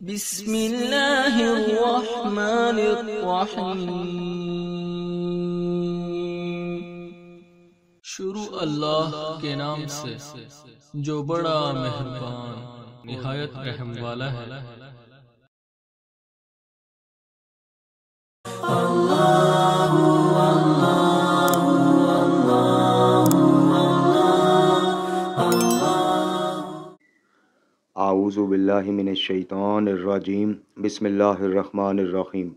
بسم اللہ الرحمن الرحیم۔ شروع اللہ کے نام سے جو بڑا مہربان نہایت رحم والا ہے۔ اعوذ باللہ من الشیطان الرجیم، بسم اللہ الرحمن الرحیم۔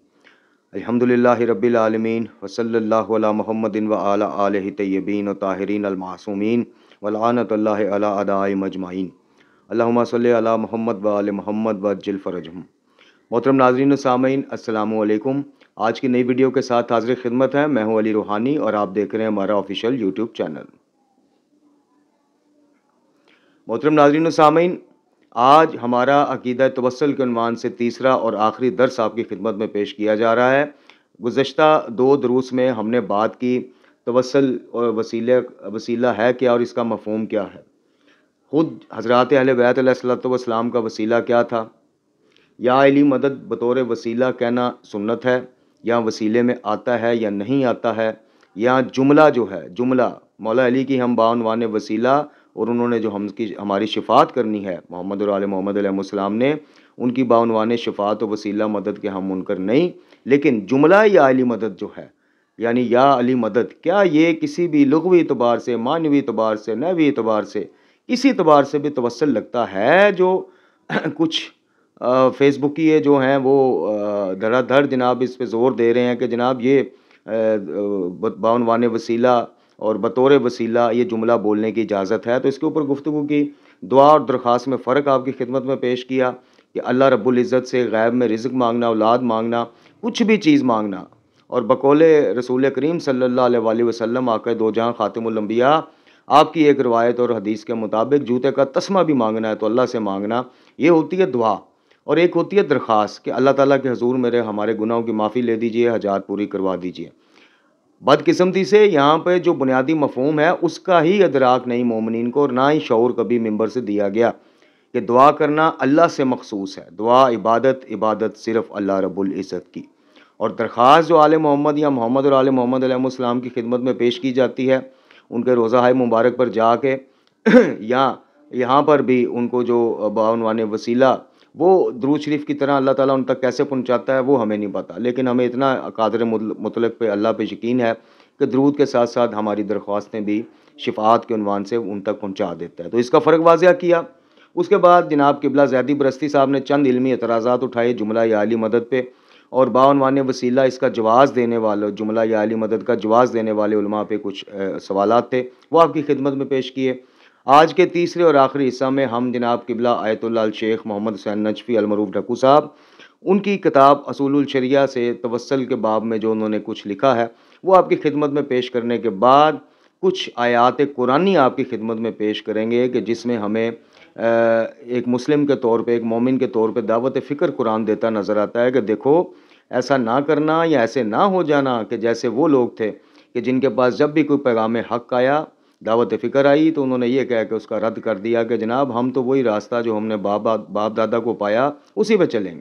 الحمدللہ رب العالمین وصلی اللہ علی محمد وعلی آلہ طیبین الطاہرین المعصومین ولعنۃ اللہ علی اعدائہم اجمعین۔ اللہم صلی علی محمد وآل محمد وعجل فرجہم۔ محترم ناظرین و سامعین، السلام علیکم۔ آج کی نئی ویڈیو کے ساتھ حاضر خدمت ہے، میں ہوں علی روحانی اور آپ دیکھ رہے ہیں ہمارا آفیشیل یوٹیوب چینل۔ محترم ناظرین و سامعین، آج ہمارا عقیدہ توسل کے عنوان سے تیسرا اور آخری درس آپ کی خدمت میں پیش کیا جا رہا ہے۔ گزشتہ دو دروس میں ہم نے بات کی توسل اور وسیلہ ہے کیا اور اس کا مفہوم کیا ہے۔ خود حضرات اہل بیت علیہ الصلوۃ والسلام کا وسیلہ کیا تھا، یا علی مدد بطور وسیلہ کہنا سنت ہے، یا وسیلے میں آتا ہے یا نہیں آتا ہے، یا جملہ جو ہے جملہ مولا علی کی ہم بعنوان وسیلہ اور انہوں نے جو ہماری شفاعت کرنی ہے، محمد اور آل محمد علیہ السلام نے ان کی بعنوان شفاعت و وسیلہ مدد کے ہم منکر نہیں، لیکن جملہ یا علی مدد جو ہے، یعنی یا علی مدد، کیا یہ کسی بھی لغوی اعتبار سے، معنوی اعتبار سے، نحوی اعتبار سے، کسی اعتبار سے بھی توسل لگتا ہے؟ جو کچھ فیس بکی جو ہیں وہ دھڑا دھڑ جناب اس پہ زور دے رہے ہیں کہ جناب یہ بعنوان وسیلہ اور بطور وسیلہ یہ جملہ بولنے کی اجازت ہے، تو اس کے اوپر گفتگو کی، دعا اور درخواست میں فرق آپ کی خدمت میں پیش کیا کہ اللہ رب العزت سے غیب میں رزق مانگنا، اولاد مانگنا، کچھ بھی چیز مانگنا، اور بقول رسول کریم صلی اللہ علیہ وآلہ وسلم آقا دو جہاں خاتم الانبیاء، آپ کی ایک روایت اور حدیث کے مطابق جوتے کا تسمہ بھی مانگنا ہے تو اللہ سے مانگنا، یہ ہوتی ہے دعا، اور ایک ہوتی ہے درخواست کہ اللہ تعالیٰ کے حضور میرے ہمارے گناہوں کی معافی لے دیجئے، حاجات پوری کروا دیجئے۔ بدقسمتی سے یہاں پہ جو بنیادی مفہوم ہے اس کا ہی ادراک نہیں مومنین کو، اور نہ ہی شعور کبھی ممبر سے دیا گیا کہ دعا کرنا اللہ سے مخصوص ہے، دعا عبادت صرف اللہ رب العزت کی، اور درخواست جو آل محمد یا محمد اور آل محمد علیہ السلام کی خدمت میں پیش کی جاتی ہے ان کے روضہ مبارک پر جا کے یا یہاں پر بھی ان کو جو بعنوان وسیلہ وہ درود شریف کی طرح اللہ تعالیٰ ان تک کیسے پہنچاتا ہے وہ ہمیں نہیں پتہ، لیکن ہمیں اتنا قادر مطلق پہ اللہ پہ یقین ہے کہ درود کے ساتھ ساتھ ہماری درخواستیں بھی شفاعت کے عنوان سے ان تک پہنچا دیتا ہے۔ تو اس کا فرق واضح کیا۔ اس کے بعد جناب قبلہ زیدی برستی صاحب نے چند علمی اعتراضات اٹھائے جملہ یا علی مدد پہ، اور بعنوان وسیلہ اس کا جواز دینے والے، جملہ یا علی مدد کا جواز دینے والے علماء پہ کچھ سوالات تھے، وہ آپ کی خدمت میں پیش کیے۔ آج کے تیسرے اور آخری حصہ میں ہم جناب قبلہ آیت اللہ الشیخ محمد حسین نجفی المعروف ڈھکو صاحب، ان کی کتاب اصول الشریعہ سے توسل کے باب میں جو انہوں نے کچھ لکھا ہے وہ آپ کی خدمت میں پیش کرنے کے بعد کچھ آیات قرآنی آپ کی خدمت میں پیش کریں گے کہ جس میں ہمیں ایک مسلم کے طور پہ، ایک مومن کے طور پہ دعوت فکر قرآن دیتا نظر آتا ہے کہ دیکھو ایسا نہ کرنا یا ایسے نہ ہو جانا کہ جیسے وہ لوگ تھے کہ جن کے پاس جب بھی کوئی پیغام حق آیا، دعوت فکر آئی، تو انہوں نے یہ کہا کہ اس کا رد کر دیا کہ جناب ہم تو وہی راستہ جو ہم نے باپ دادا کو پایا اسی پہ چلیں گے،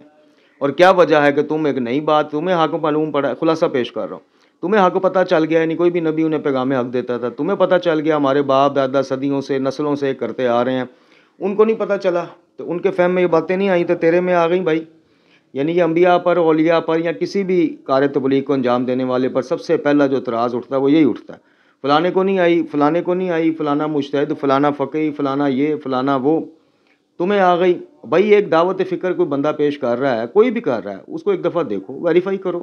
اور کیا وجہ ہے کہ تم ایک نئی بات، تمہیں حق معلوم پڑا، خلاصہ پیش کر رہا ہوں، تمہیں حق پتہ چل گیا، یعنی کوئی بھی نبی انہیں پیغام حق دیتا تھا، تمہیں پتہ چل گیا، ہمارے باپ دادا صدیوں سے نسلوں سے کرتے آ رہے ہیں، ان کو نہیں پتہ چلا، تو ان کے فہم میں یہ باتیں نہیں آئیں تو تیرے میں آ گئیں بھائی۔ یعنی یہ انبیاء پر، اولیاء پر، یا کسی بھی کار تبلیغ کو انجام دینے والے پر سب سے پہلا جو اعتراض اٹھتا ہے وہ یہی اٹھتا ہے، فلانے کو نہیں آئی، فلانے کو نہیں آئی، فلانا مجتہد، فلانا فقیہ، فلانا یہ، فلانا وہ، تمہیں آ گئی۔ بھائی ایک دعوت فکر کوئی بندہ پیش کر رہا ہے، کوئی بھی کر رہا ہے، اس کو ایک دفعہ دیکھو، ویریفائی کرو،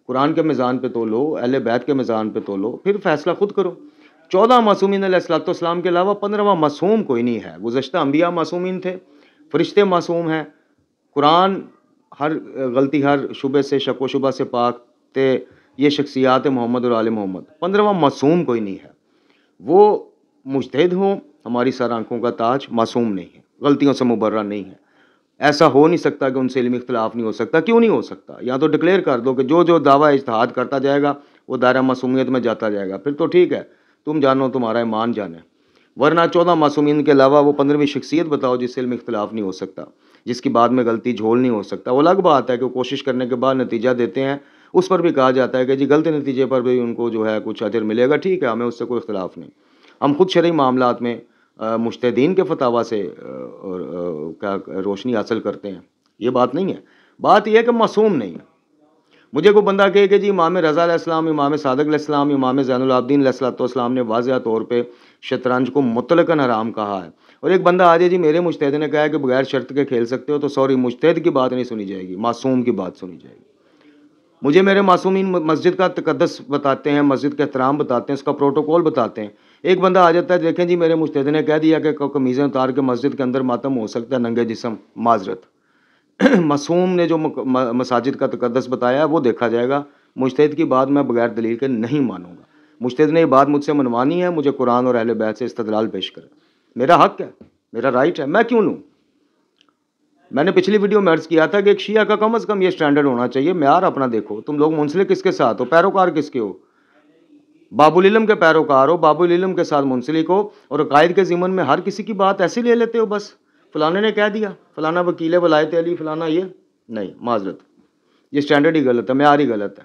قرآن کے میزان پہ تولو، اہل بیت کے میزان پہ تولو، پھر فیصلہ خود کرو۔ 14 معصومین علیہ الصلوۃ والسلام کے علاوہ 15واں معصوم کوئی نہیں ہے۔ گزشتہ انبیاء معصومین تھے، فرشتے معصوم ہیں، قرآن ہر غلطی، ہر شبہ سے، شک و شبہ سے پاک تھے، یہ شخصیات محمد اور آل محمد۔ 15واں معصوم کوئی نہیں ہے، وہ مجتہد ہوں، ہماری سر آنکھوں کا تاج، معصوم نہیں ہے، غلطیوں سے مبرہ نہیں ہے، ایسا ہو نہیں سکتا کہ ان سے علمی اختلاف نہیں ہو سکتا۔ کیوں نہیں ہو سکتا؟ یا تو ڈکلیئر کر دو کہ جو دعویٰ اجتہاد کرتا جائے گا وہ دائرہ معصومیت میں جاتا جائے گا، پھر تو ٹھیک ہے، تم جانو تمہارا ایمان جانے، ورنہ 14 معصومین کے علاوہ وہ 15ویں شخصیت بتاؤ جس سے علمی اختلاف نہیں ہو سکتا۔ جس کی بعد میں غلطی جھول نہیں ہو سکتا. وہ الگ بات ہے کہ وہ کوشش کرنے کے بعد نتیجہ دیتے ہیں, اس پر بھی کہا جاتا ہے کہ جی غلط نتیجے پر بھی ان کو جو ہے کچھ اجر ملے گا. ٹھیک ہے, ہمیں اس سے کوئی اختلاف نہیں. ہم خود شرعی معاملات میں مجتہدین کے فتاویٰ سے کیا روشنی حاصل کرتے ہیں, یہ بات نہیں ہے. بات یہ ہے کہ معصوم نہیں ہے. مجھے کوئی بندہ کہے کہ جی امام رضا علیہ السلام, امام صادق علیہ السلام, امام زین العابدین علیہ السلام نے واضح طور پہ شطرنج کو مطلقاً حرام کہا ہے, اور ایک بندہ آ جائے جی میرے مجتہد نے کہا ہے کہ بغیر شرط کے کھیل سکتے ہو, تو سوری, مجتہد کی بات نہیں سنی جائے گی, معصوم کی بات سنی جائے گی. مجھے میرے معصومین مسجد کا تقدس بتاتے ہیں, مسجد کا احترام بتاتے ہیں, اس کا پروٹوکول بتاتے ہیں. ایک بندہ آ جاتا ہے, دیکھیں جی میرے مجتہد نے کہہ دیا کہ قمیضیں اتار کے مسجد کے اندر ماتم ہو سکتا ہے ننگے جسم, معذرت. معصوم نے جو مساجد کا تقدس بتایا ہے وہ دیکھا جائے گا. مجتہد کی بات میں بغیر دلیل کے نہیں مانوں گا. مجتہد نے یہ بات مجھ سے منوانی ہے, مجھے قرآن اور اہل بیت سے استدلال پیش کرے. میرا حق ہے, میرا رائٹ ہے, میں کیوں لوں. میں نے پچھلی ویڈیو میں عرض کیا تھا کہ ایک شیعہ کا کم از کم یہ سٹینڈرڈ ہونا چاہیے, معیار اپنا دیکھو. تم لوگ منسلک کس کے ساتھ ہو, پیروکار کس کے ہو. باب العلم کے پیروکار ہو, باب العلم کے ساتھ منسلک ہو, اور عقائد کے ضمن میں ہر کسی کی بات ایسے لے لیتے ہو, بس فلانے نے کہہ دیا, فلانا وکیل ولایت علی, فلانا یہ نہیں. معذرت, یہ سٹینڈرڈ ہی غلط ہے, معیار ہی غلط ہے.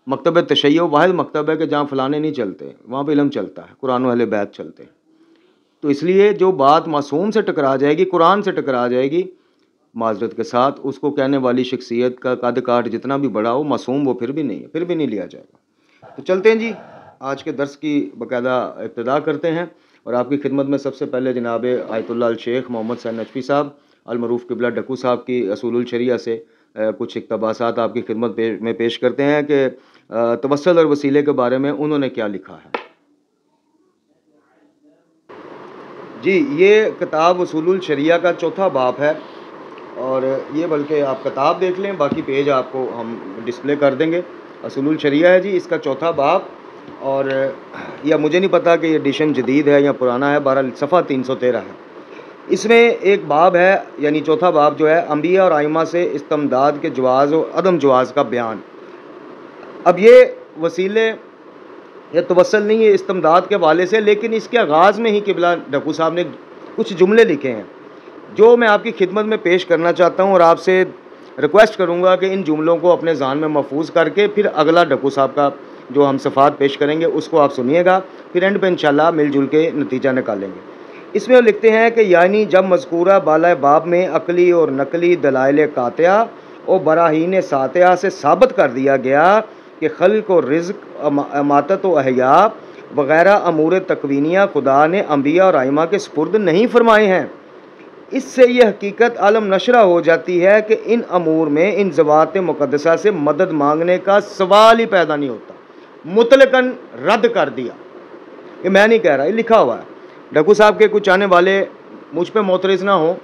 مکتب تشیع واحد مکتب ہے کہ جہاں فلانے نہیں چلتے, وہاں پہ علم چلتا ہے, قرآن و اہل بیت چلتے ہیں. تو اس لیے جو بات معصوم سے ٹکرا جائے گی, قرآن سے ٹکرا جائے گی, معذرت کے ساتھ اس کو کہنے والی شخصیت کا قد کاٹ جتنا بھی بڑا ہو, معصوم وہ پھر بھی نہیں ہے, پھر بھی نہیں لیا جائے گا. تو چلتے ہیں جی, آج کے درس کی باقاعدہ ابتدا کرتے ہیں. اور آپ کی خدمت میں سب سے پہلے جناب آیت اللہ الشیخ محمد سین نجفی صاحب المعروف قبلہ ڈکو صاحب کی اصول الشریعہ سے کچھ اقتباسات آپ کی خدمت میں پیش کرتے ہیں کہ توسل اور وسیلے کے بارے میں انہوں نے کیا لکھا ہے. جی, یہ کتاب اصول الشریعہ کا چوتھا باب ہے, اور یہ بلکہ آپ کتاب دیکھ لیں, باقی پیج آپ کو ہم ڈسپلے کر دیں گے. اصول الشریعہ ہے جی, اس کا چوتھا باب, اور یا مجھے نہیں پتا کہ یہ ایڈیشن جدید ہے یا پرانا ہے, بہرحال صفحہ 313 ہے. اس میں ایک باب ہے, یعنی چوتھا باب جو ہے, انبیاء اور ائمہ سے استمداد کے جواز و عدم جواز کا بیان. اب یہ وسیلے یا توسل نہیں ہے استمداد کے حوالے سے, لیکن اس کے آغاز میں ہی قبلہ ڈکو صاحب نے کچھ جملے لکھے ہیں جو میں آپ کی خدمت میں پیش کرنا چاہتا ہوں, اور آپ سے ریکویسٹ کروں گا کہ ان جملوں کو اپنے ذہن میں محفوظ کر کے پھر اگلا ڈکو صاحب کا جو ہم صفحات پیش کریں گے اس کو آپ سنیے گا, پھر اینڈ پہ انشاءاللہ مل جل کے نتیجہ نکالیں گے. اس میں وہ لکھتے ہیں کہ یعنی جب مذکورہ بالائے باب میں عقلی اور نقلی دلائل قاطعہ اور براہین ساطعہ سے ثابت کر دیا گیا کہ خلق و رزق, اماتت و احیاء وغیرہ امور تکوینیہ خدا نے انبیاء اور ائمہ کے سپرد نہیں فرمائے ہیں, اس سے یہ حقیقت عالم نشرہ ہو جاتی ہے کہ ان امور میں ان ذوات مقدسہ سے مدد مانگنے کا سوال ہی پیدا نہیں ہوتا. مطلقاً رد کر دیا, یہ میں نہیں کہہ رہا, یہ لکھا ہوا ہے. ڈکو صاحب کے کچھ چاہنے والے مجھ پہ معترض نہ ہوں,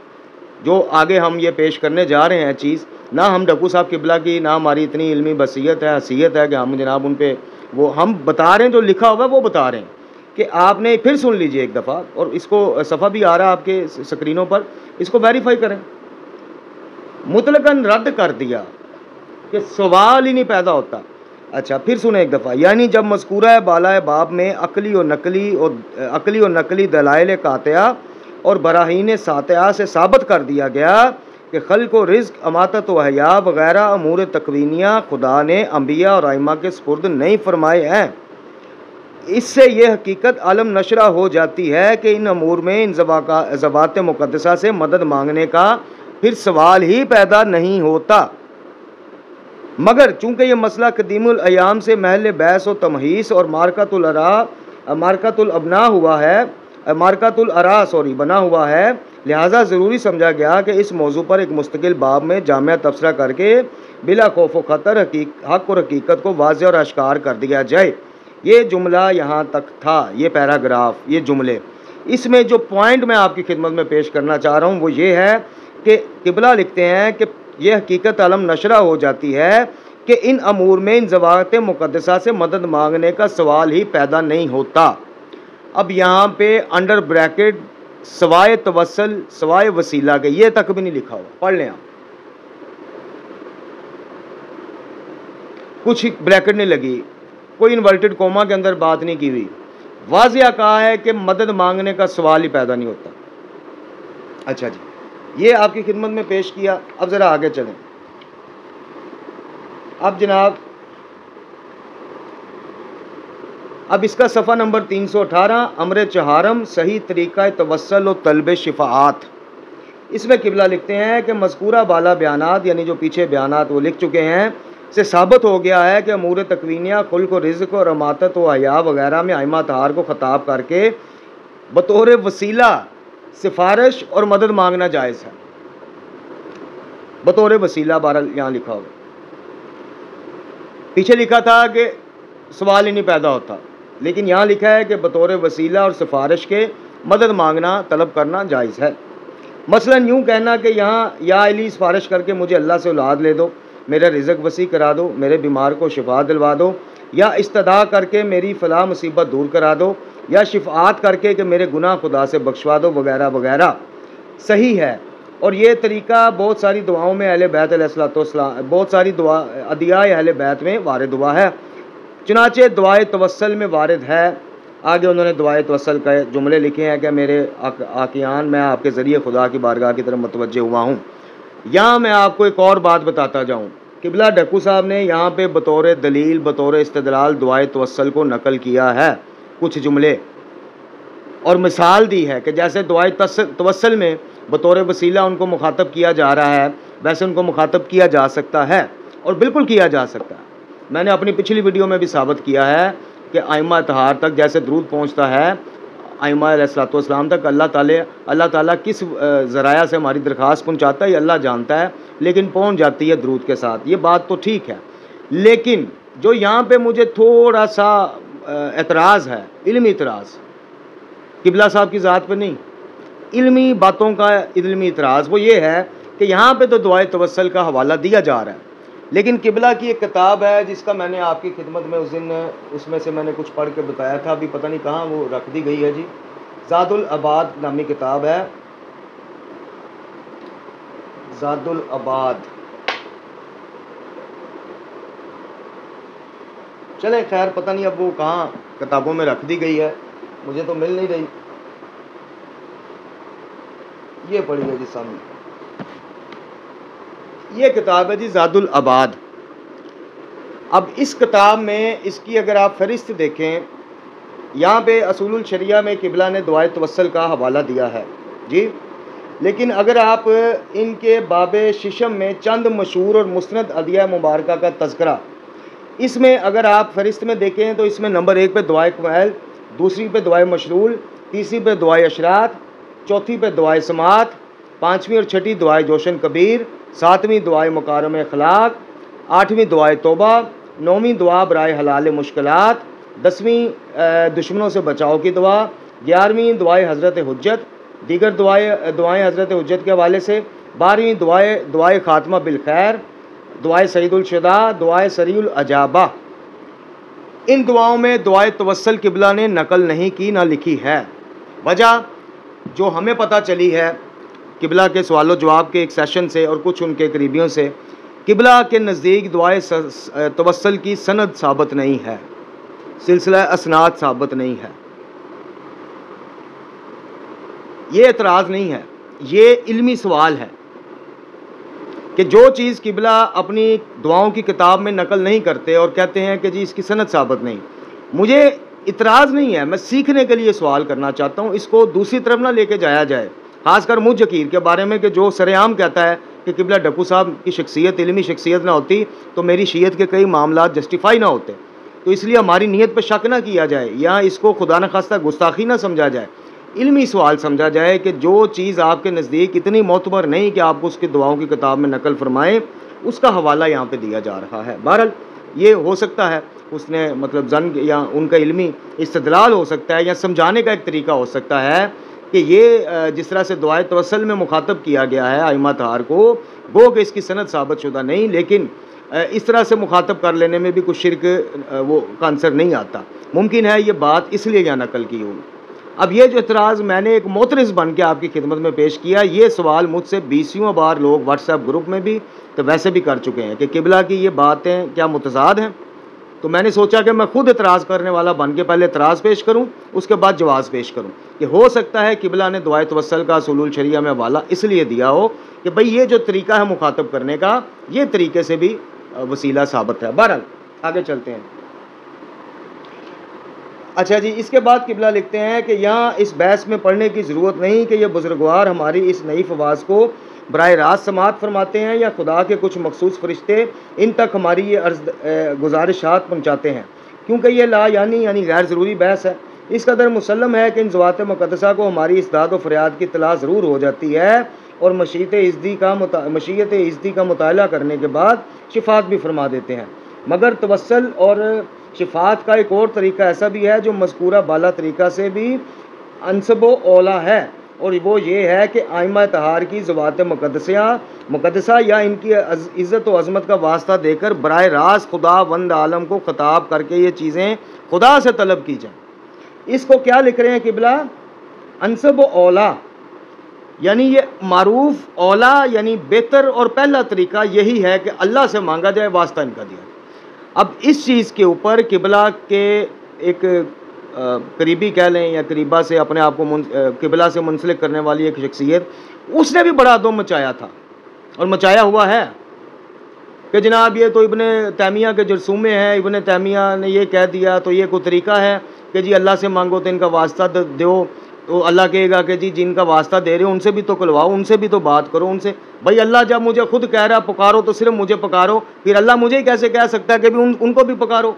جو آگے ہم یہ پیش کرنے جا رہے ہیں چیز, نہ ہم ڈکو صاحب قبلہ کی, نہ ہماری اتنی علمی بصیرت ہے, حیثیت ہے کہ ہم جناب ان پہ وہ ہم بتا رہے ہیں جو لکھا ہوا ہے وہ بتا رہے ہیں کہ آپ نے پھر سن لیجئے ایک دفعہ, اور اس کو صفحہ بھی آ رہا ہے آپ کے سکرینوں پر, اس کو ویریفائی کریں. مطلقاً رد کر دیا کہ سوال ہی نہیں پیدا ہوتا. اچھا, پھر سنیں ایک دفعہ. یعنی جب مذکورہ بالائے باب میں عقلی و نقلی دلائل قاطعہ اور براہین ساطعہ سے ثابت کر دیا گیا کہ خلق و رزق, اماتت و احیاء وغیرہ امور تکوینیہ خدا نے انبیاء اور ائمہ کے سپرد نہیں فرمائے ہیں, اس سے یہ حقیقت عالم نشرہ ہو جاتی ہے کہ ان امور میں ان ذوات مقدسہ سے مدد مانگنے کا پھر سوال ہی پیدا نہیں ہوتا. مگر چونکہ یہ مسئلہ قدیم الایام سے محل بحث و تمحیص اور مارکۃ الارا بنا ہوا ہے, لہٰذا ضروری سمجھا گیا کہ اس موضوع پر ایک مستقل باب میں جامع تبصرہ کر کے بلا خوف و خطر حق اور حقیقت کو واضح اور اشکار کر دیا جائے. یہ جملہ یہاں تک تھا, یہ پیراگراف, یہ جملے. اس میں جو پوائنٹ میں آپ کی خدمت میں پیش کرنا چاہ رہا ہوں وہ یہ ہے کہ قبلہ لکھتے ہیں کہ یہ حقیقت عالم نشرہ ہو جاتی ہے کہ ان امور میں ان ذوات مقدسہ سے مدد مانگنے کا سوال ہی پیدا نہیں ہوتا. اب یہاں پہ انڈر بریکٹ سوائے توسل سوائے وسیلہ کے یہ تک بھی نہیں لکھا ہوا, پڑھ لیں آپ. کچھ بریکٹ نہیں لگی, کوئی انورٹڈ کوما کے اندر بات نہیں کی ہوئی, واضح کہا ہے کہ مدد مانگنے کا سوال ہی پیدا نہیں ہوتا. اچھا جی, یہ آپ کی خدمت میں پیش کیا. اب ذرا آگے چلیں. اب جناب اب اس کا صفحہ نمبر 318 امر چہارم صحیح طریقہ توسل و طلب شفاعت. اس میں قبلہ لکھتے ہیں کہ مذکورہ بالا بیانات یعنی جو پیچھے بیانات وہ لکھ چکے ہیں سے ثابت ہو گیا ہے کہ امور تکوینیہ، خلق و رزق اور اماتت و حیا وغیرہ میں ائمہ طہار کو خطاب کر کے بطور وسیلہ سفارش اور مدد مانگنا جائز ہے. بطور وسیلہ بہرحال یہاں لکھا ہوگا. پیچھے لکھا تھا کہ سوال ہی نہیں پیدا ہوتا، لیکن یہاں لکھا ہے کہ بطور وسیلہ اور سفارش کے مدد مانگنا طلب کرنا جائز ہے. مثلا یوں کہنا کہ یہاں یا علی سفارش کر کے مجھے اللہ سے اولاد لے دو، میرا رزق وسیع کرا دو، میرے بیمار کو شفا دلوا دو، یا استدعا کر کے میری فلاں مصیبت دور کرا دو، یا شفاعت کر کے کہ میرے گناہ خدا سے بخشوا دو وغیرہ وغیرہ صحیح ہے. اور یہ طریقہ بہت ساری دعاؤں میں اہل بیت علیہ السلام بہت ساری ادعیاء اہل بیت میں وارد ہوا ہے. چنانچہ دعائے توسل میں وارد ہے. آگے انہوں نے دعائے توسل کا جملے لکھے ہیں کہ میرے آقیان میں آپ کے ذریعے خدا کی بارگاہ کی طرف متوجہ ہوا ہوں. یہاں میں آپ کو ایک اور بات بتاتا جاؤں. قبلہ ڈھکو صاحب نے یہاں پہ بطور دلیل بطور استدلال دعائے توسل کو نقل کیا ہے کچھ جملے اور مثال دی ہے کہ جیسے دعائے توسل میں بطور وسیلہ ان کو مخاطب کیا جا رہا ہے ویسے ان کو مخاطب کیا جا سکتا ہے اور بالکل کیا جا سکتا ہے. میں نے اپنی پچھلی ویڈیو میں بھی ثابت کیا ہے کہ ائمہ طہار تک جیسے درود پہنچتا ہے ائمہ علیہ السلام تک اللہ تعالیٰ کس ذرائع سے ہماری درخواست پہنچاتا ہے یہ اللہ جانتا ہے، لیکن پہنچ جاتی ہے درود کے ساتھ. یہ بات تو ٹھیک ہے، لیکن جو یہاں پہ مجھے تھوڑا سا اعتراض ہے، علمی اعتراض، قبلہ صاحب کی ذات پہ نہیں، علمی باتوں کا علمی اعتراض، وہ یہ ہے کہ یہاں پہ تو دعائے توسل کا حوالہ دیا جا رہا ہے، لیکن قبلہ کی ایک کتاب ہے جس کا میں نے آپ کی خدمت میں اس دن اس میں سے میں نے کچھ پڑھ کے بتایا تھا، ابھی پتہ نہیں کہاں وہ رکھ دی گئی ہے جی. زاد العباد نامی کتاب ہے، زاد العباد. چلیں خیر پتہ نہیں اب وہ کہاں کتابوں میں رکھ دی گئی ہے، مجھے تو مل نہیں رہی. یہ پڑھی ہے جی سامنے، یہ کتاب ہے جی زاد العباد. اب اس کتاب میں اس کی اگر آپ فہرست دیکھیں، یہاں پہ اصول الشریعہ میں قبلہ نے دعائے توسل کا حوالہ دیا ہے جی، لیکن اگر آپ ان کے باب ششم میں چند مشہور اور مستند ادعیہ مبارکہ کا تذکرہ اس میں اگر آپ فہرست میں دیکھیں تو اس میں نمبر 1 پہ دعائے کمیل، دوسری پہ دعائے مشرول، تیسری پہ دعائے اشرات، چوتھی پہ دعائے سماعت، پانچویں اور چھٹی دعائے جوشن کبیر، ساتویں دعائے مکارم اخلاق، آٹھویں دعائے توبہ، نویں دعا برائے حلال مشکلات، 10ویں دشمنوں سے بچاؤ کی دعا، 11ویں دعائے حضرت حجت، دیگر دعائیں حضرت حجت کے حوالے سے، 12ویں دعائے خاتمہ بالخیر، دعائے سعید الشدہ، دعائے سریع العجابہ. ان دعاؤں میں دعائے توسل قبلہ نے نقل نہیں کی نہ لکھی ہے. وجہ جو ہمیں پتہ چلی ہے قبلہ کے سوال و جواب کے ایک سیشن سے اور کچھ ان کے قریبیوں سے، قبلہ کے نزدیک دعائے توسل کی سند ثابت نہیں ہے، سلسلہ اسناد ثابت نہیں ہے. یہ اعتراض نہیں ہے، یہ علمی سوال ہے کہ جو چیز قبلہ اپنی دعاؤں کی کتاب میں نقل نہیں کرتے اور کہتے ہیں کہ جی اس کی سند ثابت نہیں. مجھے اعتراض نہیں ہے، میں سیکھنے کے لیے سوال کرنا چاہتا ہوں، اس کو دوسری طرف نہ لے کے جایا جائے، خاص کر مجھ ذکیر کے بارے میں کہ جو سرعام کہتا ہے کہ قبلہ ڈھکو صاحب کی شخصیت علمی شخصیت نہ ہوتی تو میری شیعت کے کئی معاملات جسٹیفائی نہ ہوتے. تو اس لیے ہماری نیت پہ شک نہ کیا جائے یا اس کو خدا نخواستہ گستاخی نہ سمجھا جائے، علمی سوال سمجھا جائے کہ جو چیز آپ کے نزدیک اتنی معتبر نہیں کہ آپ اس کی دعاؤں کی کتاب میں نقل فرمائیں، اس کا حوالہ یہاں پہ دیا جا رہا ہے. بہرحال یہ ہو سکتا ہے اس نے مطلب زن یا ان کا علمی استدلال ہو سکتا ہے یا سمجھانے کا ایک طریقہ ہو سکتا ہے کہ یہ جس طرح سے دعائے توسل میں مخاطب کیا گیا ہے ائمہ طہار کو، گو کہ اس کی سند ثابت شدہ نہیں، لیکن اس طرح سے مخاطب کر لینے میں بھی کچھ شرک وہ کا عنصر نہیں آتا. ممکن ہے یہ بات اس لیے یہاں نقل کی ہوئی. اب یہ جو اعتراض میں نے ایک معترض بن کے آپ کی خدمت میں پیش کیا، یہ سوال مجھ سے 20 بار لوگ واٹس ایپ گروپ میں بھی تو ویسے بھی کر چکے ہیں کہ قبلہ کی یہ باتیں کیا متضاد ہیں. تو میں نے سوچا کہ میں خود اعتراض کرنے والا بن کے پہلے اعتراض پیش کروں، اس کے بعد جواز پیش کروں کہ ہو سکتا ہے قبلہ نے دعائے توسل کا اصول الشریعہ میں حوالہ اس لیے دیا ہو کہ بھئی یہ جو طریقہ ہے مخاطب کرنے کا، یہ طریقے سے بھی وسیلہ ثابت ہے۔ بہرحال آگے چلتے ہیں۔ اچھا جی، اس کے بعد قبلہ لکھتے ہیں کہ یہاں اس بحث میں پڑھنے کی ضرورت نہیں کہ یہ بزرگوار ہماری اس نئی فواز کو براہ راست سماعت فرماتے ہیں یا خدا کے کچھ مخصوص فرشتے ان تک ہماری یہ گزارشات پہنچاتے ہیں، کیونکہ یہ لا یعنی غیر ضروری بحث ہے۔ اس قدر مسلم ہے کہ ان ذوات مقدسہ کو ہماری اسداد و فریاد کی اطلاع ضرور ہو جاتی ہے اور مشیت ازدی کا مطالعہ کرنے کے بعد شفاعت بھی فرما دیتے ہیں، مگر توسل اور شفاعت کا ایک اور طریقہ ایسا بھی ہے جو مذکورہ بالا طریقہ سے بھی انسب و اولا ہے، اور وہ یہ ہے کہ ائمہ طہار کی ذوات مقدسہ یا ان کی عزت و عظمت کا واسطہ دے کر براہ راست خدا وند عالم کو خطاب کر کے یہ چیزیں خدا سے طلب کی جائیں۔ اس کو کیا لکھ رہے ہیں قبلہ؟ انسب و اولا، یعنی یہ معروف، اولا یعنی بہتر اور پہلا طریقہ یہی ہے کہ اللہ سے مانگا جائے، واسطہ ان کا دیا جائے۔ اب اس چیز کے اوپر قبلہ کے ایک قریبی کہہ لیں یا قریبہ سے اپنے آپ کو قبلہ سے منسلک کرنے والی ایک شخصیت، اس نے بھی بڑا دم مچایا تھا اور مچایا ہوا ہے کہ جناب یہ تو ابن تیمیہ کے جرثومے ہیں، ابن تیمیہ نے یہ کہہ دیا تو یہ کوئی طریقہ ہے کہ جی اللہ سے مانگو تو ان کا واسطہ دو، تو اللہ کہے گا کہ جی جن کا واسطہ دے رہے ہو ان سے بھی تو کلواؤ، ان سے بھی تو بات کرو ان سے۔ بھائی اللہ جب مجھے خود کہہ رہا پکارو تو صرف مجھے پکارو، پھر اللہ مجھے ہی کیسے کہہ سکتا ہے کہ بھی ان کو بھی پکارو؟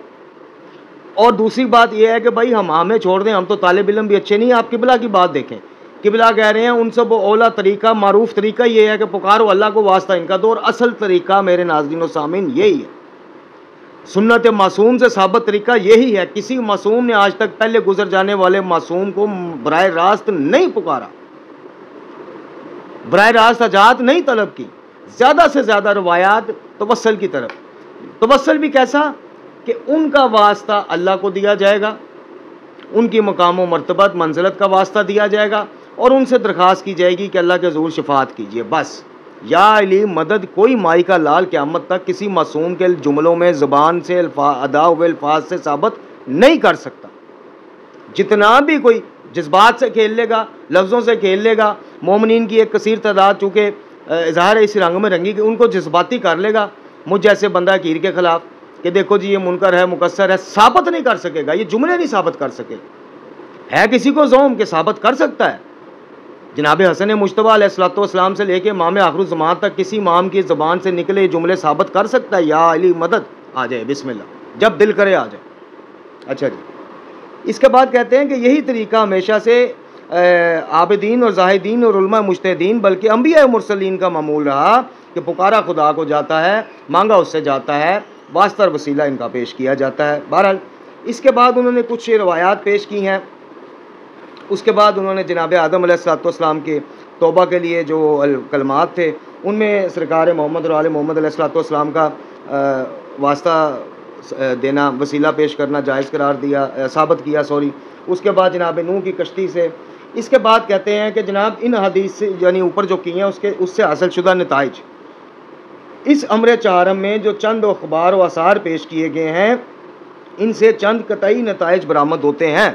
اور دوسری بات یہ ہے کہ بھائی ہمیں چھوڑ دیں، ہم تو طالب علم بھی اچھے نہیں، آپ قبلہ کی بات دیکھیں۔ قبلہ کہہ رہے ہیں ان سب اولا طریقہ، معروف طریقہ یہ ہے کہ پکارو اللہ کو، واسطہ ان کا دو، اور اصل طریقہ میرے ناظرین و سامعین یہی ہے، سنت معصوم سے ثابت طریقہ یہی ہے۔ کسی معصوم نے آج تک پہلے گزر جانے والے معصوم کو براہ راست نہیں پکارا، براہ راست حاجات نہیں طلب کی، زیادہ سے زیادہ روایات توسل کی طرف۔ توسل بھی کیسا کہ ان کا واسطہ اللہ کو دیا جائے گا، ان کی مقام و مرتبت منزلت کا واسطہ دیا جائے گا، اور ان سے درخواست کی جائے گی کہ اللہ کے حضور شفاعت کیجیے، بس۔ یا علی مدد، کوئی مائی کا لال قیامت تک کسی معصوم کے جملوں میں زبان سے ادا ہوئے الفاظ سے ثابت نہیں کر سکتا۔ جتنا بھی کوئی جذبات سے کھیل لے گا، لفظوں سے کھیل لے گا، مومنین کی ایک کثیر تعداد چونکہ اظہار اس رنگ میں رنگی کہ ان کو جذباتی کر لے گا مجھ جیسے بندہ کیر کے خلاف کہ دیکھو جی یہ منکر ہے، مکسر ہے، ثابت نہیں کر سکے گا، یہ جملے نہیں ثابت کر سکے۔ ہے کسی کو زوم کہ ثابت کر سکتا ہے؟ جناب حسن مجتبیٰ علیہ الصلوۃ والسلام سے لے کے امام آخر الزمان تک کسی امام کی زبان سے نکلے جملے ثابت کر سکتا ہے؟ یا علی مدد، آ جائے بسم اللہ، جب دل کرے آ جائے۔ اچھا جی، اس کے بعد کہتے ہیں کہ یہی طریقہ ہمیشہ سے عابدین اور زاہدین اور علماء مجتہدین بلکہ انبیاء مرسلین کا معمول رہا کہ پکارا خدا کو جاتا ہے، مانگا اس سے جاتا ہے، واسطہ اور وسیلہ ان کا پیش کیا جاتا ہے۔ بہرحال اس کے بعد انہوں نے کچھ روایات پیش کی ہیں۔ اس کے بعد انہوں نے جناب آدم علیہ الصلوۃ والسلام کے توبہ کے لیے جو کلمات تھے ان میں سرکار محمد اور آل محمد علیہ الصلوۃ والسلام کا واسطہ دینا، وسیلہ پیش کرنا جائز قرار دیا، ثابت کیا۔ اس کے بعد جناب نوح کی کشتی سے، اس کے بعد کہتے ہیں کہ جناب ان حدیث سے یعنی اوپر جو کی ہیں اس سے حاصل شدہ نتائج، اس امر چہارم میں جو چند اخبار و آثار پیش کیے گئے ہیں ان سے چند قطعی نتائج برآمد ہوتے ہیں۔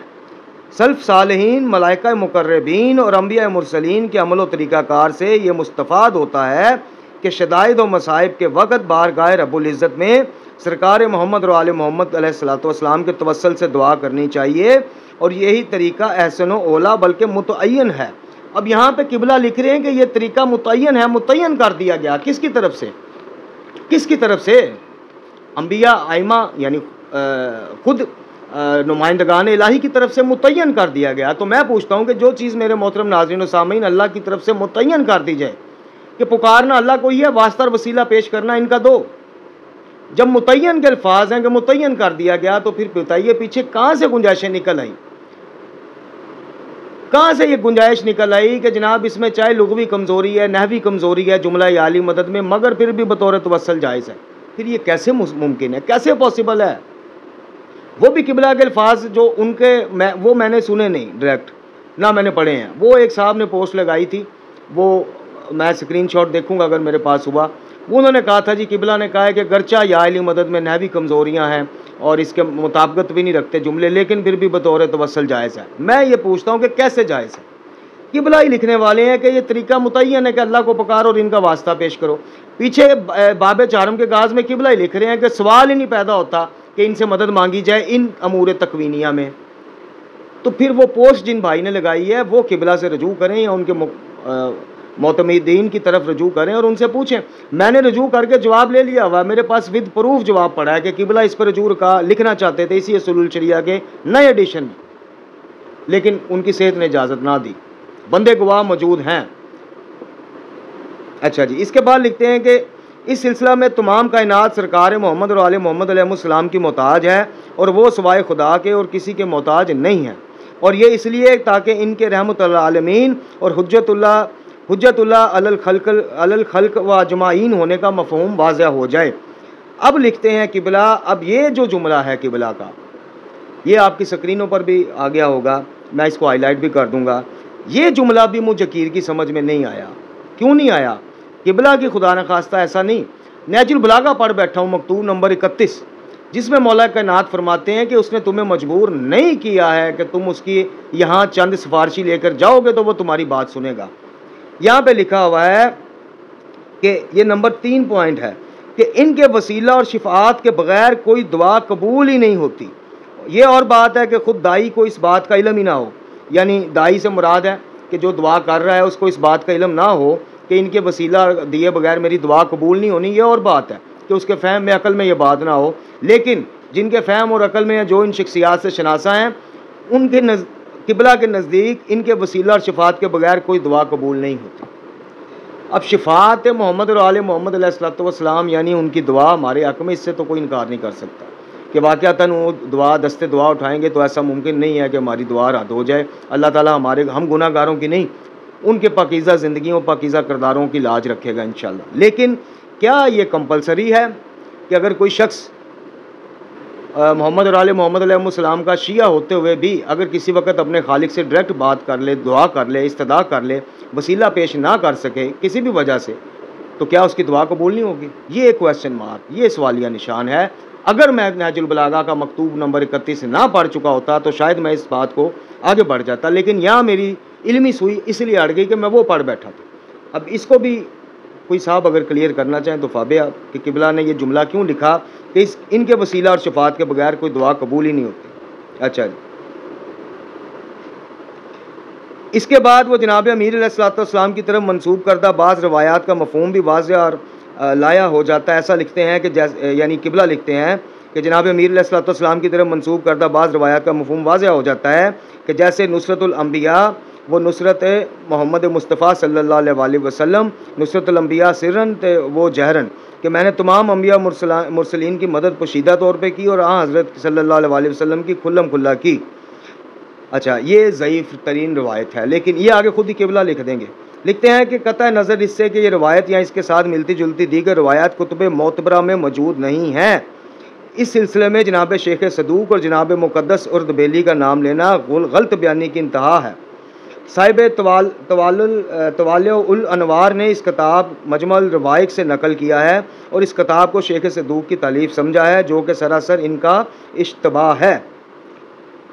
سلف صالحین، ملائکہ مقربین اور انبیاء مرسلین کے عمل و طریقہ کار سے یہ مستفاد ہوتا ہے کہ شدائد و مصائب کے وقت بارگاہ رب العزت میں سرکار محمد اور آل محمد علیہ الصلوۃ والسلام کے توسل سے دعا کرنی چاہیے، اور یہی طریقہ احسن و اولا بلکہ متعین ہے۔ اب یہاں پہ قبلہ لکھ رہے ہیں کہ یہ طریقہ متعین ہے، متعین کر دیا گیا، کس کی طرف سے؟ کس کی طرف سے؟ انبیاء، ائمہ یعنی خود نمائندگان الہی کی طرف سے متعین کر دیا گیا۔ تو میں پوچھتا ہوں کہ جو چیز میرے محترم ناظرین و سامعین اللہ کی طرف سے متعین کر دی جائے کہ پکارنا اللہ کو ہی ہے، واسطہ اور وسیلہ پیش کرنا ان کا دو، جب متعین کے الفاظ ہیں کہ متعین کر دیا گیا تو پھر بتائیے پیچھے کہاں سے گنجائشیں نکل آئی؟ کہاں سے یہ گنجائش نکل آئی کہ جناب اس میں چاہے لغوی کمزوری ہے، نحوی کمزوری ہے جملہ یا علی مدد میں، مگر پھر بھی بطور توسل جائز ہے؟ پھر یہ کیسے ممکن ہے، کیسے پاسبل ہے؟ وہ بھی قبلہ کے الفاظ جو ان کے وہ میں نے سنے نہیں ڈائریکٹ، نہ میں نے پڑھے ہیں۔ وہ ایک صاحب نے پوسٹ لگائی تھی، وہ میں سکرین شاٹ دیکھوں گا اگر میرے پاس ہوا، انہوں نے کہا تھا جی قبلہ نے کہا ہے کہ گرچہ یا علی مدد میں نحوی کمزوریاں ہیں اور اس کے مطابقت بھی نہیں رکھتے جملے، لیکن پھر بھی بطور توسل جائز ہے۔ میں یہ پوچھتا ہوں کہ کیسے جائز ہے؟ قبلہ ہی لکھنے والے ہیں کہ یہ طریقہ متعین ہے کہ اللہ کو پکارو اور ان کا واسطہ پیش کرو۔ پیچھے باب چارم کے غاز میں قبلہ ہی لکھ رہے ہیں کہ سوال ہی نہیں پیدا ہوتا کہ ان سے مدد مانگی جائے ان امور تکوینیہ میں۔ تو پھر وہ پوسٹ جن بھائی نے لگائی ہے وہ قبلہ سے رجوع کریں یا ان کے معتمدین کی طرف رجوع کریں اور ان سے پوچھیں۔ میں نے رجوع کر کے جواب لے لیا ہوا، میرے پاس ود پروف جواب پڑا ہے کہ قبلہ اس پر رجوع کا لکھنا چاہتے تھے اسی اصول الشریعہ کے نئے ایڈیشن میں، لیکن ان کی صحت نے اجازت نہ دی، بندے گواہ موجود ہیں۔ اچھا جی، اس کے بعد لکھتے ہیں کہ اس سلسلہ میں تمام کائنات سرکار محمد اور آل محمد علیہ السلام کی محتاج ہے اور وہ سوائے خدا کے اور کسی کے محتاج نہیں ہیں، اور یہ اس لیے تاکہ ان کے رحمت العالمین اور حجت اللہ علی الخلق و اجمعین ہونے کا مفہوم واضح ہو جائے۔ اب لکھتے ہیں قبلہ، اب یہ جو جملہ ہے قبلہ کا، یہ آپ کی سکرینوں پر بھی آ گیا ہوگا، میں اس کو ہائی لائٹ بھی کر دوں گا۔ یہ جملہ بھی مجھ جکیر کی سمجھ میں نہیں آیا۔ کیوں نہیں آیا؟ قبلہ کی خدا نخواستہ ایسا نہیں، نہج البلاغہ پڑھ بیٹھا ہوں مکتوب نمبر 31، جس میں مولا کائنات فرماتے ہیں کہ اس نے تمہیں مجبور نہیں کیا ہے کہ تم اس کی یہاں چند سفارشی لے کر جاؤ گے تو وہ تمہاری بات سنے گا۔ یہاں پہ لکھا ہوا ہے کہ یہ نمبر 3 پوائنٹ ہے کہ ان کے وسیلہ اور شفاعت کے بغیر کوئی دعا قبول ہی نہیں ہوتی۔ یہ اور بات ہے کہ خود دائی کو اس بات کا علم ہی نہ ہو، یعنی دائی سے مراد ہے کہ جو دعا کر رہا ہے اس کو اس بات کا علم نہ ہو کہ ان کے وسیلہ دیے بغیر میری دعا قبول نہیں ہونی۔ یہ اور بات ہے کہ اس کے فہم میں عقل میں یہ بات نہ ہو، لیکن جن کے فہم اور عقل میں جو ان شخصیات سے شناسا ہیں ان کے قبلہ کے نزدیک ان کے وسیلہ اور شفاعت کے بغیر کوئی دعا قبول نہیں ہوتی۔ اب شفاعت محمد اور آل محمد علیہ السلام یعنی ان کی دعا ہمارے حق میں، اس سے تو کوئی انکار نہیں کر سکتا کہ واقعتاً وہ دستے دعا اٹھائیں گے تو ایسا ممکن نہیں ہے کہ ہماری دعا رد ہو جائے۔ اللہ تعالیٰ ہم گناہ گاروں کی نہیں، ان کے پاکیزہ زندگیوں پاکیزہ کرداروں کی لاج رکھے گا انشاءاللہ۔ لیکن کیا یہ کمپلسری ہے کہ اگر کوئی شخص محمد اور آل محمد علیہ السلام کا شیعہ ہوتے ہوئے بھی اگر کسی وقت اپنے خالق سے ڈائریکٹ بات کر لے، دعا کر لے، استدعا کر لے، وسیلہ پیش نہ کر سکے کسی بھی وجہ سے، تو کیا اس کی دعا قبول نہیں ہوگی؟ یہ ایک کویسچن مارک، یہ سوالیہ نشان ہے۔ اگر میں نہج البلاغہ کا مکتوب نمبر 31 نہ پڑھ چکا ہوتا تو شاید میں اس بات کو آگے بڑھ جاتا، لیکن یہاں میری علمی سوئی اس لیے اڑ گئی کہ میں وہ پڑھ بیٹھا تھا۔ اب اس کو بھی کوئی صاحب اگر کلیئر کرنا چاہیں تو فابیا کہ قبلہ نے یہ جملہ کیوں لکھا کہ ان کے وسیلہ اور شفاعت کے بغیر کوئی دعا قبول ہی نہیں ہوتی۔ اچھا جی، اس کے بعد وہ جناب امیر علیہ السلام کی طرف منسوب کردہ بعض روایات کا مفہوم بھی واضح اور لایا ہو جاتا ہے۔ ایسا لکھتے ہیں کہ یعنی قبلہ لکھتے ہیں کہ جناب امیر علیہ السلام کی طرف منسوب کردہ بعض روایات کا مفہوم واضح ہو جاتا ہے کہ جیسے نصرت الانبیاء وہ نصرت محمد مصطفیٰ صلی اللہ علیہ وسلم، نصرت الانبیاء سرن وہ جہرن، کہ میں نے تمام انبیاء مرسلین کی مدد پوشیدہ طور پہ کی اور حضرت صلی اللہ علیہ وسلم کی کھلم کھلا کی۔ اچھا، یہ ضعیف ترین روایت ہے، لیکن یہ آگے خود ہی قبلہ لکھ دیں گے۔ لکھتے ہیں کہ قطع نظر اس سے کہ یہ روایت یا اس کے ساتھ ملتی جلتی دیگر روایات کتب معتبرہ میں موجود نہیں ہیں، اس سلسلے میں جناب شیخ صدوق اور جناب مقدس اردبیلی کا نام لینا غلط بیانی کی انتہا ہے۔ صاحب توالیع الانوار نے اس کتاب مجمع الروائق سے نقل کیا ہے اور اس کتاب کو شیخ صدوق کی تالیف سمجھا ہے، جو کہ سراسر ان کا اشتباہ ہے۔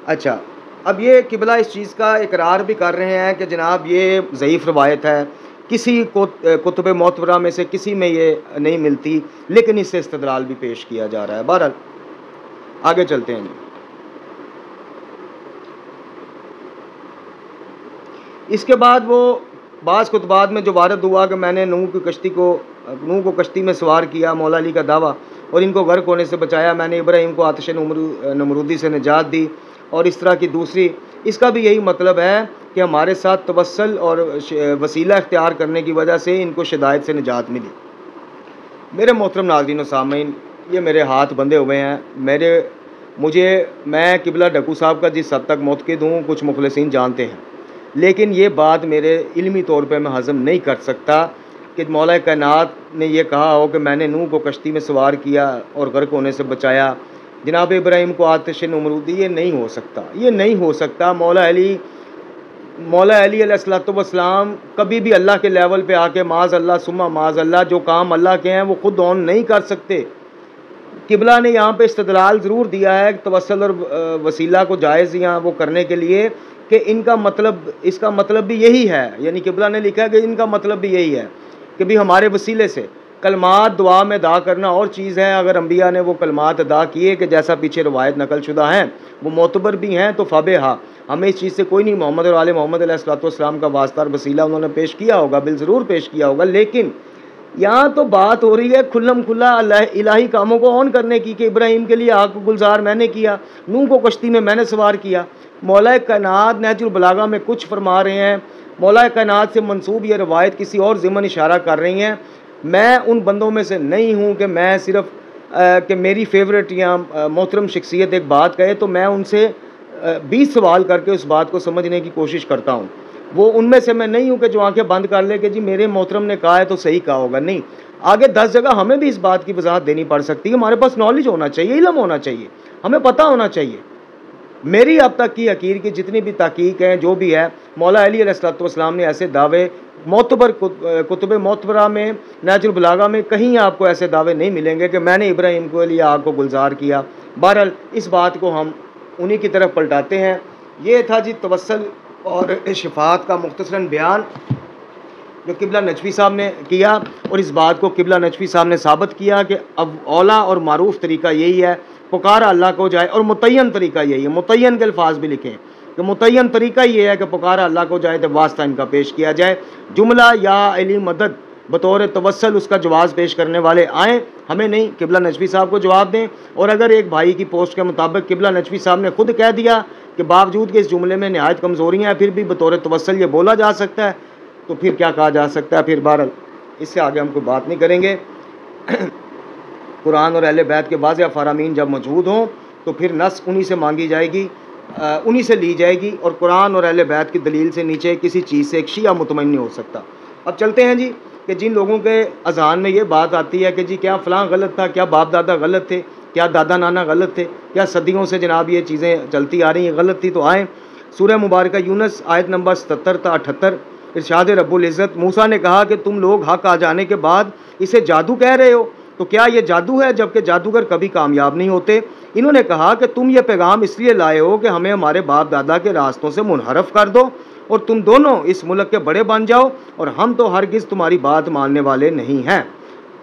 اچھا، اب یہ قبلہ اس چیز کا اقرار بھی کر رہے ہیں کہ جناب یہ ضعیف روایت ہے، کسی کتب معتبرہ میں سے کسی میں یہ نہیں ملتی، لیکن اس سے استدلال بھی پیش کیا جا رہا ہے۔ بہرحال آگے چلتے ہیں۔ اس کے بعد وہ بعض خطبات میں جو وارد ہوا کہ میں نے نوح کو کشتی میں سوار کیا، مولا علی کا دعویٰ، اور ان کو غرق ہونے سے بچایا، میں نے ابراہیم کو آتش نمرودی سے نجات دی، اور اس طرح کی دوسری، اس کا بھی یہی مطلب ہے کہ ہمارے ساتھ توسل اور وسیلہ اختیار کرنے کی وجہ سے ان کو شدائد سے نجات ملی۔ میرے محترم ناظرین و سامعین، یہ میرے ہاتھ بندھے ہوئے ہیں، میں قبلہ ڈکو صاحب کا جس حد تک معتقد ہوں کچھ مخلصین جانتے ہیں، لیکن یہ بات میرے علمی طور پہ میں ہضم نہیں کر سکتا کہ مولا کائنات نے یہ کہا ہو کہ میں نے نوح کو کشتی میں سوار کیا اور غرق ہونے سے بچایا، جناب ابراہیم کو آتش نمرودی، یہ نہیں ہو سکتا، یہ نہیں ہو سکتا۔ مولا علی مولا علی علیہ الصلوۃ والسلام کبھی بھی اللہ کے لیول پہ آ کے معاذ اللہ ثم معاذ اللہ جو کام اللہ کے ہیں وہ خود آن نہیں کر سکتے. قبلہ نے یہاں پہ استدلال ضرور دیا ہے توسل اور وسیلہ کو جائز یہاں وہ کرنے کے لیے کہ ان کا مطلب اس کا مطلب بھی یہی ہے, یعنی قبلہ نے لکھا ہے کہ ان کا مطلب بھی یہی ہے کہ بھی ہمارے وسیلے سے کلمات دعا میں ادا کرنا اور چیز ہے. اگر انبیاء نے وہ کلمات ادا کیے کہ جیسا پیچھے روایت نقل شدہ ہیں وہ معتبر بھی ہیں تو فبہا, ہمیں اس چیز سے کوئی نہیں. محمد اور آل محمد علیہ الصلوۃ والسلام کا واسطہ اور وسیلہ انہوں نے پیش کیا ہوگا, بالضرور پیش کیا ہوگا, لیکن یہاں تو بات ہو رہی ہے کھلم کھلا الہی کاموں کو آن کرنے کی کہ ابراہیم کے لیے آگ کو گلزار میں نے کیا, نوح کو کشتی میں نے سوار کیا. مولا کائنات نہج البلاغہ میں کچھ فرما رہے ہیں, مولا کائنات سے منسوب یہ روایت کسی اور ضمن اشارہ کر رہی ہیں. میں ان بندوں میں سے نہیں ہوں کہ میں صرف کہ میری فیوریٹ یا محترم شخصیت ایک بات کہے تو میں ان سے 20 سوال کر کے اس بات کو سمجھنے کی کوشش کرتا ہوں. وہ ان میں سے میں نہیں ہوں کہ جو آنکھیں بند کر لے کہ جی میرے محترم نے کہا ہے تو صحیح کہا ہوگا. نہیں, آگے 10 جگہ ہمیں بھی اس بات کی وضاحت دینی پڑ سکتی ہے. ہمارے پاس نالج ہونا چاہیے, علم ہونا چاہیے, ہمیں پتہ ہونا چاہیے. میری اب تک کی حقیر کی جتنی بھی تحقیق ہیں جو بھی ہے, مولا علی علیہ الصلوۃ والسلام نے ایسے دعوے معتبر کتب معتبرہ میں نہج البلاغہ میں کہیں آپ کو ایسے دعوے نہیں ملیں گے کہ میں نے ابراہیم کے لیے آگ کو گلزار کیا. بہرحال اس بات کو ہم انہی کی طرف پلٹاتے ہیں. یہ تھا جی توسل اور شفاعت کا مختصراً بیان جو قبلہ نجفی صاحب نے کیا, اور اس بات کو قبلہ نجفی صاحب نے ثابت کیا کہ اب اولا اور معروف طریقہ یہی ہے, پکارا اللہ کو جائے, اور متعین طریقہ یہی ہے. متعین کے الفاظ بھی لکھیں کہ متعین طریقہ یہ ہے کہ پکارا اللہ کو جائے تو واسطہ ان کا پیش کیا جائے. جملہ یا علی مدد بطور توسل اس کا جواز پیش کرنے والے آئیں, ہمیں نہیں, قبلہ نجفی صاحب کو جواب دیں. اور اگر ایک بھائی کی پوسٹ کے مطابق قبلہ نجفی صاحب نے خود کہہ دیا کہ باوجود کہ اس جملے میں نہایت کمزوریاں ہیں پھر بھی بطور توسل یہ بولا جا سکتا ہے, تو پھر کیا کہا جا سکتا ہے. پھر بہرحال اس سے آگے ہم کوئی بات نہیں کریں گے. قرآن اور اہل بیت کے واضح فرامین جب موجود ہوں تو پھر نص انہی سے مانگی جائے گی, انہی سے لی جائے گی, اور قرآن اور اہل بیت کی دلیل سے نیچے کسی چیز سے ایک شیعہ مطمئن نہیں ہو سکتا. اب چلتے ہیں جی کہ جن لوگوں کے اذہان میں یہ بات آتی ہے کہ جی کیا فلاں غلط تھا, کیا باپ دادا غلط تھے, کیا دادا نانا غلط تھے, کیا صدیوں سے جناب یہ چیزیں چلتی آ رہی ہیں غلط تھی, تو آئیں سورہ مبارکہ یونس آیت نمبر 77 تا 78. ارشاد رب العزت, موسیٰ نے کہا کہ تم لوگ حق آ جانے کے بعد اسے جادو کہہ رہے ہو, تو کیا یہ جادو ہے جبکہ جادوگر کبھی کامیاب نہیں ہوتے. انہوں نے کہا کہ تم یہ پیغام اس لیے لائے ہو کہ ہمیں ہمارے باپ دادا کے راستوں سے منحرف کر دو اور تم دونوں اس ملک کے بڑے بن جاؤ, اور ہم تو ہرگز تمہاری بات ماننے والے نہیں ہیں.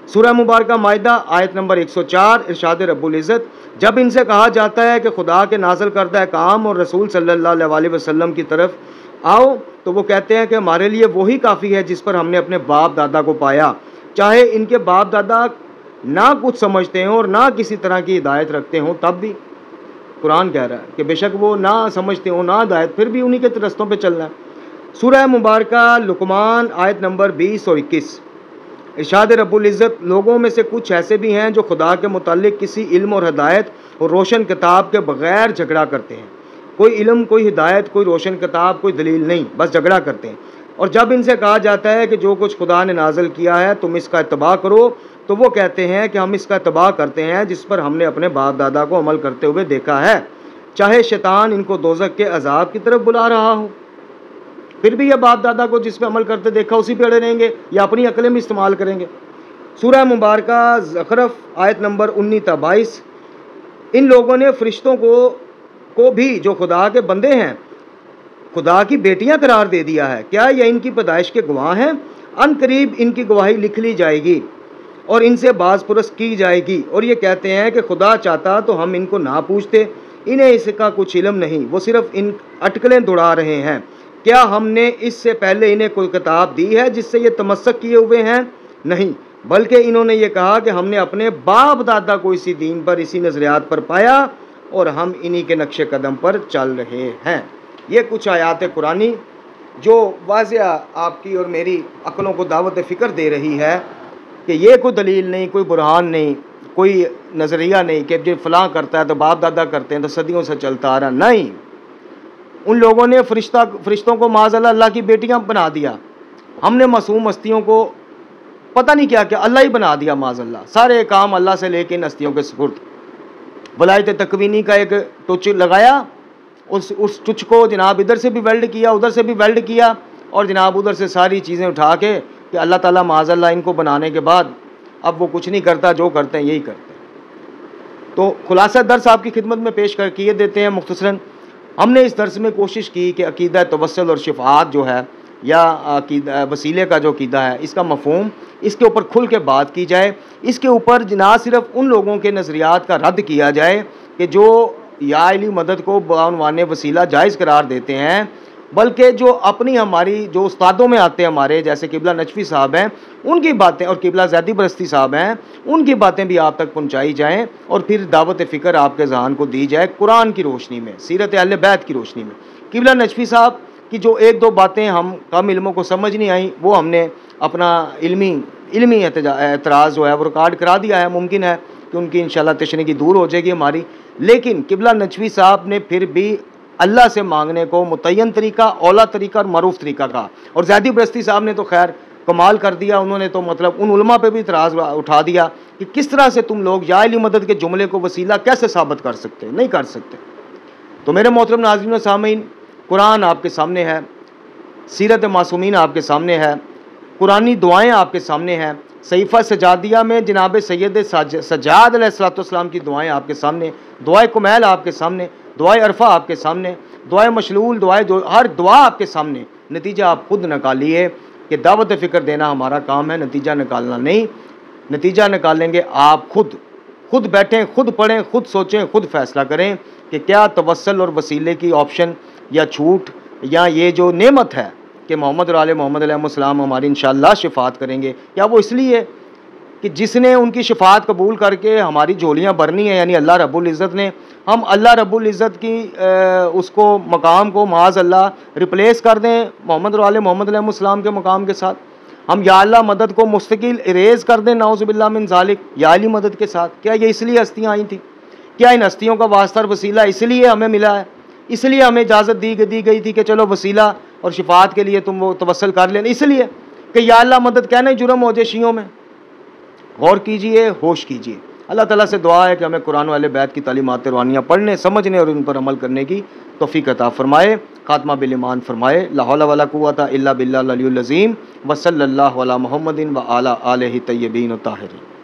سورہ مبارکہ مائدہ آیت نمبر 104. ارشاد رب العزت, جب ان سے کہا جاتا ہے کہ خدا کے نازل کردہ کام اور رسول صلی اللہ علیہ وسلم کی طرف آؤ, تو وہ کہتے ہیں کہ ہمارے لیے وہی کافی ہے جس پر ہم نے اپنے باپ دادا کو پایا, چاہے ان کے باپ دادا نہ کچھ سمجھتے ہوں اور نہ کسی طرح کی ہدایت رکھتے ہوں. تب بھی قرآن کہہ رہا ہے کہ بے شک وہ نہ سمجھتے ہوں نہ ہدایت, پھر بھی انہی کے رستوں پہ چلنا ہے. سورہ مبارکہ لقمان آیت نمبر 20 اور 21. ارشاد رب العزت, لوگوں میں سے کچھ ایسے بھی ہیں جو خدا کے متعلق کسی علم اور ہدایت اور روشن کتاب کے بغیر جھگڑا کرتے ہیں. کوئی علم, کوئی ہدایت, کوئی روشن کتاب, کوئی دلیل نہیں, بس جھگڑا کرتے ہیں. اور جب ان سے کہا جاتا ہے کہ جو کچھ خدا نے نازل کیا ہے تم اس کا اتباع کرو, تو وہ کہتے ہیں کہ ہم اس کا اتباع کرتے ہیں جس پر ہم نے اپنے باپ دادا کو عمل کرتے ہوئے دیکھا ہے, چاہے شیطان ان کو دوزخ کے عذاب کی طرف بلا رہا ہو. پھر بھی یہ باپ دادا کو جس پہ عمل کرتے دیکھا اسی پہ اڑے رہیں گے یا اپنی عقلیں بھی استعمال کریں گے. سورہ مبارکہ زخرف آیت نمبر 19 تا 22. ان لوگوں نے فرشتوں کو بھی جو خدا کے بندے ہیں خدا کی بیٹیاں قرار دے دیا ہے. کیا یہ ان کی پیدائش کے گواہ ہیں؟ ان قریب ان کی گواہی لکھ لی جائے گی اور ان سے باز پرس کی جائے گی. اور یہ کہتے ہیں کہ خدا چاہتا تو ہم ان کو نہ پوچھتے, انہیں اس کا کچھ علم نہیں, وہ صرف ان اٹکلیں دوڑا رہے ہیں. کیا ہم نے اس سے پہلے انہیں کوئی کتاب دی ہے جس سے یہ تمسک کیے ہوئے ہیں؟ نہیں, بلکہ انہوں نے یہ کہا کہ ہم نے اپنے باپ دادا کو اسی دین پر, اسی نظریات پر پایا اور ہم انہی کے نقش قدم پر چل رہے ہیں. یہ کچھ آیات قرآنی جو واضح آپ کی اور میری عقلوں کو دعوت فکر دے رہی ہے کہ یہ کوئی دلیل نہیں, کوئی برہان نہیں, کوئی نظریہ نہیں کہ جو فلاں کرتا ہے تو باپ دادا کرتے ہیں تو صدیوں سے چلتا آ رہا. نہیں, ان لوگوں نے فرشتوں کو معاذ اللہ کی بیٹیاں بنا دیا. ہم نے معصوم ہستیوں کو پتہ نہیں کیا کہ اللہ ہی بنا دیا معاذ اللہ. سارے کام اللہ سے لے کے ان ہستیوں کے سپرد. ولایت تکوینی کا ایک ٹچ لگایا اس چچ کو جناب ادھر سے بھی ویلڈ کیا, ادھر سے بھی ویلڈ کیا, اور جناب ادھر سے ساری چیزیں اٹھا کے کہ اللہ تعالیٰ معاذ اللہ ان کو بنانے کے بعد اب وہ کچھ نہیں کرتا, جو کرتے ہیں یہی کرتے ہیں. تو خلاصہ درس آپ کی خدمت میں پیش کر کیے دیتے ہیں مختصراً. ہم نے اس درس میں کوشش کی کہ عقیدہ توسل اور شفاعت جو ہے یا عقیدہ وسیلے کا جو عقیدہ ہے اس کا مفہوم, اس کے اوپر کھل کے بات کی جائے. اس کے اوپر نہ صرف ان لوگوں کے نظریات کا رد کیا جائے کہ جو یا علی مدد کو بعنوان وسیلہ جائز قرار دیتے ہیں, بلکہ جو اپنی ہماری جو استادوں میں آتے ہیں ہمارے, جیسے قبلہ نجفی صاحب ہیں ان کی باتیں, اور قبلہ زیدی برستی صاحب ہیں ان کی باتیں بھی آپ تک پہنچائی جائیں, اور پھر دعوت فکر آپ کے ذہن کو دی جائے قرآن کی روشنی میں, سیرت اہل بیت کی روشنی میں. قبلہ نجفی صاحب کی جو ایک دو باتیں ہم کم علموں کو سمجھ نہیں آئیں, وہ ہم نے اپنا علمی اعتراض جو ہے وہ ریکارڈ کرا دیا ہے. ممکن ہے کہ ان کی انشاءاللہ تشنیگی دور ہو جائے گی ہماری, لیکن قبلہ نجفی صاحب نے پھر بھی اللہ سے مانگنے کو متعین طریقہ, اولا طریقہ اور معروف طریقہ کہا. اور زیدی برستی صاحب نے تو خیر کمال کر دیا, انہوں نے تو مطلب ان علماء پہ بھی اعتراض اٹھا دیا کہ کس طرح سے تم لوگ یا علی مدد کے جملے کو وسیلہ کیسے ثابت کر سکتے, نہیں کر سکتے. تو میرے محترم ناظرین و سامعین, قرآن آپ کے سامنے ہے, سیرت معصومین آپ کے سامنے ہے, قرآنی دعائیں آپ کے سامنے ہیں, صحیفہ سجادیہ میں جناب سید سجاد علیہ السلام کی دعائیں آپ کے سامنے, دعائے کمیل آپ کے سامنے, دعائے عرفہ آپ کے سامنے, دعائے مشلول, ہر دعا آپ کے سامنے. نتیجہ آپ خود نکالیے کہ دعوت فکر دینا ہمارا کام ہے, نتیجہ نکالنا نہیں. نتیجہ نکالیں گے آپ خود بیٹھیں, خود پڑھیں, خود سوچیں, خود فیصلہ کریں کہ کیا توسل اور وسیلے کی آپشن یا چھوٹ یا یہ جو نعمت ہے کہ محمد اور آل محمد علیہ السلام ہماری انشاءاللہ شفاعت کریں گے, کیا وہ اس لیے کہ جس نے ان کی شفاعت قبول کر کے ہماری جھولیاں بھرنی ہیں, یعنی اللہ رب العزت نے, ہم اللہ رب العزت کی اس کو مقام کو معاذ اللہ ریپلیس کر دیں محمد اور آل محمد علیہ السلام کے مقام کے ساتھ, ہم یا اللہ مدد کو مستقل اریز کر دیں نعوذ باللہ من ذالک یا علی مدد کے ساتھ؟ کیا یہ اس لیے ہستیاں آئی تھیں؟ کیا ان ہستیوں کا واسطہ اور وسیلہ اس لیے ہمیں ملا ہے, اس لیے ہمیں اجازت دی گئی تھی کہ چلو وسیلہ اور شفاعت کے لیے تم وہ توسل کر لیں, اس لیے کہ یا اللہ مدد کہنا جرم ہو جائے شیعوں میں؟ غور کیجئے, ہوش کیجئے. اللہ تعالیٰ سے دعا ہے کہ ہمیں قرآن والے بیت کی تعلیمات روحانیہ پڑھنے, سمجھنے اور ان پر عمل کرنے کی توفیق عطا فرمائے, خاتمہ بالایمان فرمائے. لا حول ولا قوۃ الا باللہ العلی العظیم, وصلی اللہ علی محمد و علی آلہ طیبین الطاہرین.